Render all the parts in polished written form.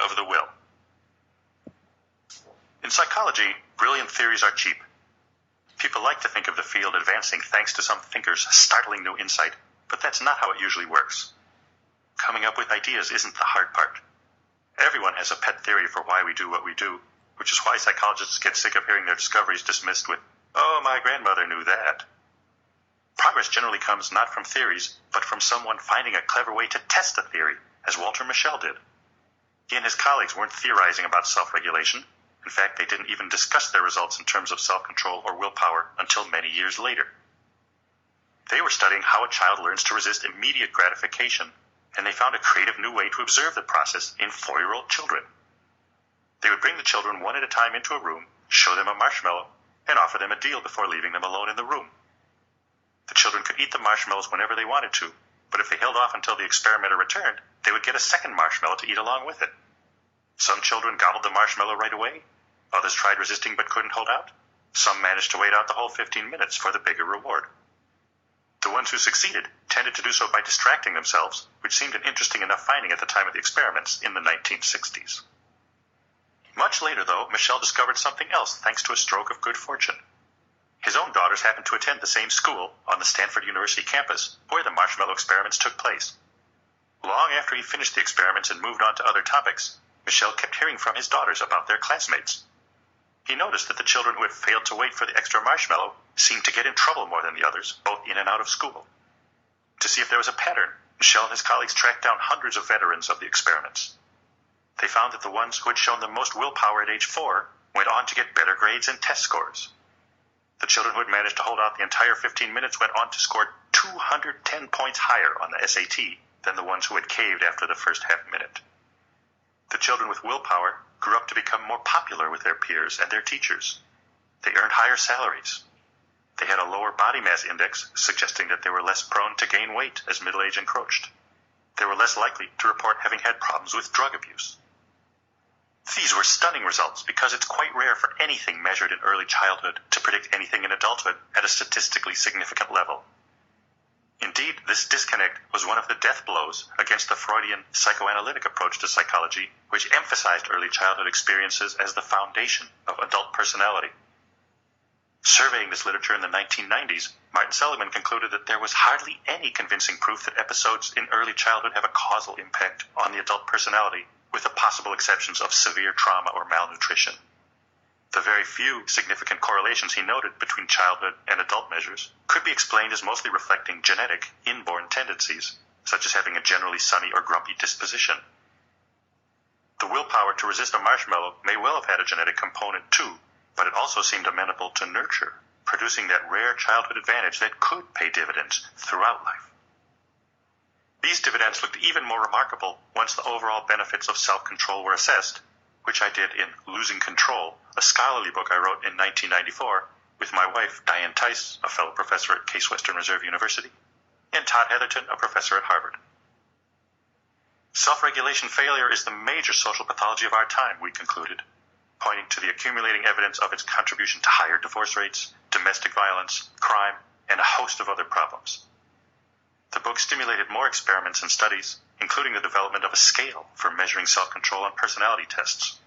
of the will. In psychology, brilliant theories are cheap. People like to think of the field advancing thanks to some thinker's startling new insight, but that's not how it usually works. Coming up with ideas isn't the hard part. Everyone has a pet theory for why we do what we do, which is why psychologists get sick of hearing their discoveries dismissed with, "Oh, my grandmother knew that." Progress generally comes not from theories, but from someone finding a clever way to test a theory, as Walter Mischel did. He and his colleagues weren't theorizing about self-regulation. In fact, they didn't even discuss their results in terms of self-control or willpower until many years later. They were studying how a child learns to resist immediate gratification, and they found a creative new way to observe the process in 4-year-old children. They would bring the children one at a time into a room, show them a marshmallow, and offer them a deal before leaving them alone in the room. The children could eat the marshmallows whenever they wanted to, but if they held off until the experimenter returned, they would get a second marshmallow to eat along with it. Some children gobbled the marshmallow right away. Others tried resisting but couldn't hold out. Some managed to wait out the whole 15 minutes for the bigger reward. The ones who succeeded tended to do so by distracting themselves, which seemed an interesting enough finding at the time of the experiments in the 1960s. Much later, though, Mischel discovered something else thanks to a stroke of good fortune. His own daughters happened to attend the same school on the Stanford University campus where the marshmallow experiments took place. Long after he finished the experiments and moved on to other topics, Mischel kept hearing from his daughters about their classmates. He noticed that the children who had failed to wait for the extra marshmallow seemed to get in trouble more than the others, both in and out of school. To see if there was a pattern, Mischel and his colleagues tracked down hundreds of veterans of the experiments. They found that the ones who had shown the most willpower at age 4 went on to get better grades and test scores. The children who had managed to hold out the entire 15 minutes went on to score 210 points higher on the SAT than the ones who had caved after the first half minute. The children with willpower grew up to become more popular with their peers and their teachers. They earned higher salaries. They had a lower body mass index, suggesting that they were less prone to gain weight as middle age encroached. They were less likely to report having had problems with drug abuse. These were stunning results because it's quite rare for anything measured in early childhood to predict anything in adulthood at a statistically significant level. Indeed, this disconnect was one of the death blows against the Freudian psychoanalytic approach to psychology, which emphasized early childhood experiences as the foundation of adult personality. Surveying this literature in the 1990s, Martin Seligman concluded that there was hardly any convincing proof that episodes in early childhood have a causal impact on the adult personality, with the possible exceptions of severe trauma or malnutrition. The very few significant correlations he noted between childhood and adult measures could be explained as mostly reflecting genetic, inborn tendencies, such as having a generally sunny or grumpy disposition. The willpower to resist a marshmallow may well have had a genetic component too, but it also seemed amenable to nurture, producing that rare childhood advantage that could pay dividends throughout life. These dividends looked even more remarkable once the overall benefits of self-control were assessed, which I did in Losing Control, a scholarly book I wrote in 1994 with my wife, Diane Tice, a fellow professor at Case Western Reserve University, and Todd Heatherton, a professor at Harvard. Self-regulation failure is the major social pathology of our time, we concluded, pointing to the accumulating evidence of its contribution to higher divorce rates, domestic violence, crime, and a host of other problems. The book stimulated more experiments and studies, including the development of a scale for measuring self-control on personality tests.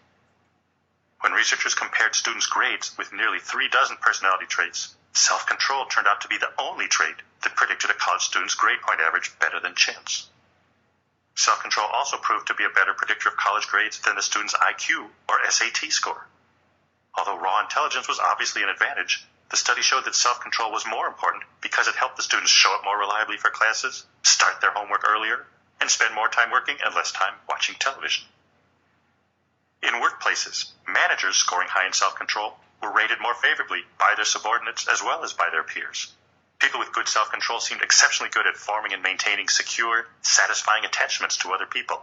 When researchers compared students' grades with nearly 36 personality traits, self-control turned out to be the only trait that predicted a college student's grade point average better than chance. Self-control also proved to be a better predictor of college grades than the student's IQ or SAT score. Although raw intelligence was obviously an advantage, the study showed that self-control was more important because it helped the students show up more reliably for classes, start their homework earlier, and spend more time working and less time watching television. In workplaces, managers scoring high in self-control were rated more favorably by their subordinates as well as by their peers. People with good self-control seemed exceptionally good at forming and maintaining secure, satisfying attachments to other people.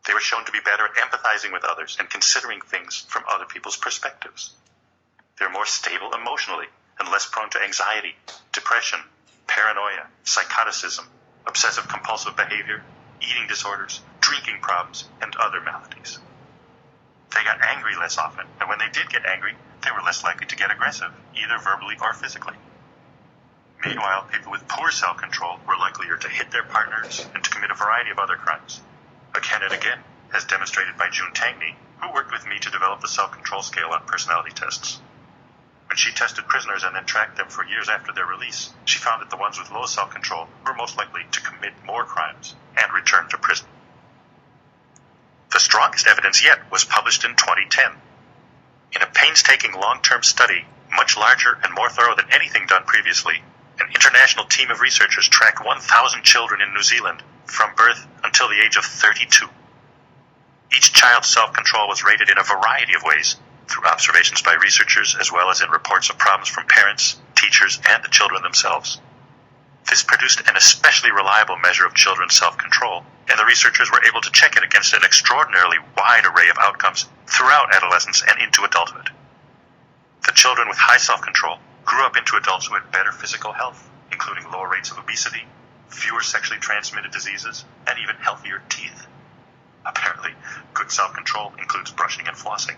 They were shown to be better at empathizing with others and considering things from other people's perspectives. They were more stable emotionally and less prone to anxiety, depression, paranoia, psychoticism, obsessive-compulsive behavior, eating disorders, drinking problems, and other maladies. They got angry less often, and when they did get angry, they were less likely to get aggressive, either verbally or physically. Meanwhile, people with poor self-control were likelier to hit their partners and to commit a variety of other crimes. Again and again, as demonstrated by June Tangney, who worked with me to develop the self-control scale on personality tests. When she tested prisoners and then tracked them for years after their release, she found that the ones with low self-control were most likely to commit more crimes and return to prison. The strongest evidence yet was published in 2010. In a painstaking long-term study, much larger and more thorough than anything done previously, an international team of researchers tracked 1,000 children in New Zealand from birth until the age of 32. Each child's self-control was rated in a variety of ways, through observations by researchers as well as in reports of problems from parents, teachers, and the children themselves. This produced an especially reliable measure of children's self-control, and the researchers were able to check it against an extraordinarily wide array of outcomes throughout adolescence and into adulthood. The children with high self-control grew up into adults who had better physical health, including lower rates of obesity, fewer sexually transmitted diseases, and even healthier teeth. Apparently, good self-control includes brushing and flossing.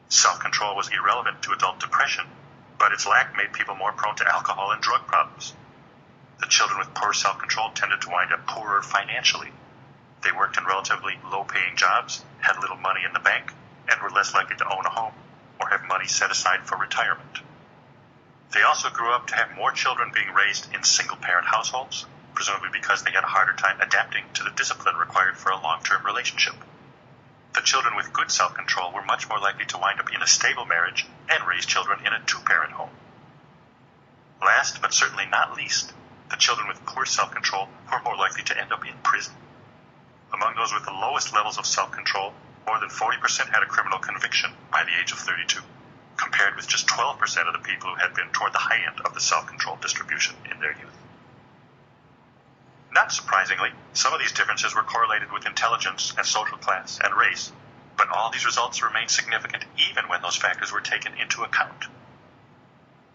Self-control was irrelevant to adult depression, but its lack made people more prone to alcohol and drug problems. The children with poor self-control tended to wind up poorer financially. They worked in relatively low-paying jobs, had little money in the bank, and were less likely to own a home or have money set aside for retirement. They also grew up to have more children being raised in single-parent households, presumably because they had a harder time adapting to the discipline required for a long-term relationship. The children with good self-control were much more likely to wind up in a stable marriage and raise children in a two-parent home. Last, but certainly not least, the children with poor self-control were more likely to end up in prison. Among those with the lowest levels of self-control, more than 40% had a criminal conviction by the age of 32, compared with just 12% of the people who had been toward the high end of the self-control distribution in their youth. Not surprisingly, some of these differences were correlated with intelligence and social class and race, but all these results remained significant even when those factors were taken into account.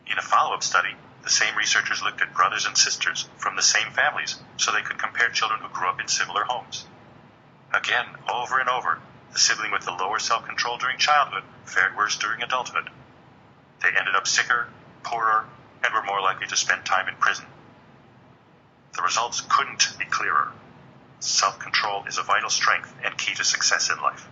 In a follow-up study, the same researchers looked at brothers and sisters from the same families so they could compare children who grew up in similar homes. Again, over and over, the sibling with the lower self-control during childhood fared worse during adulthood. They ended up sicker, poorer, and were more likely to spend time in prison. The results couldn't be clearer. Self-control is a vital strength and key to success in life.